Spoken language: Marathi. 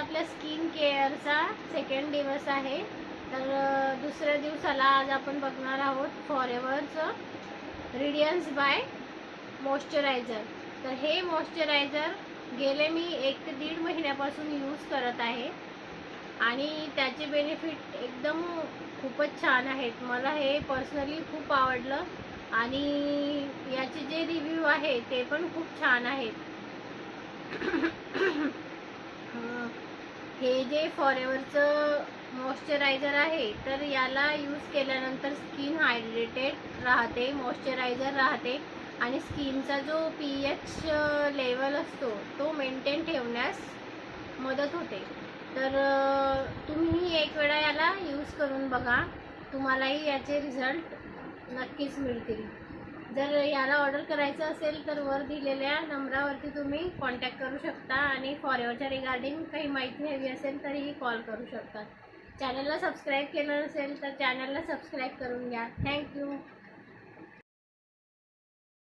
आपल्या स्किन केअरचा सेकंड दिवस आहे. तर दुसऱ्या दिवसाला आज आपण बघणार आहोत फॉरेवरचं रेडियन्स बाय मॉइश्चरायझर. तर हे मॉइश्चरायझर गेले मी 1 ते 1.5 महिन्यापासून यूज करत आहे आणि त्याचे बेनिफिट एकदम खूपच छान आहेत. मला हे पर्सनली खूप आवडलं आणि याचे जे रिव्ह्यू आहे ते पण खूप छान आहेत. हे जे फॉरेवरचं मॉइश्चरायझर आहे तर याला यूज केल्यानंतर स्किन हायड्रेटेड राहते, मॉइश्चरायझर राहते आणि स्किनचा जो pH लेवल असतो तो मेंटेन ठेवण्यास मदत होते. तर तुम्ही एक वेळा याला यूज करून बघा, तुम्हालाही याचे रिझल्ट नक्कीच मिळतील. जर याला ऑर्डर करायचं असेल तर वर दिलेल्या नंबरावरती तुम्ही कॉन्टॅक्ट करू शकता आणि फॉरेवरच्या रिगार्डिंग काही माहिती हवी असेल तरीही कॉल करू शकता. चॅनलला सबस्क्राईब केलं नसेल तर चॅनलला सबस्क्राईब करून घ्या. थँक्यू.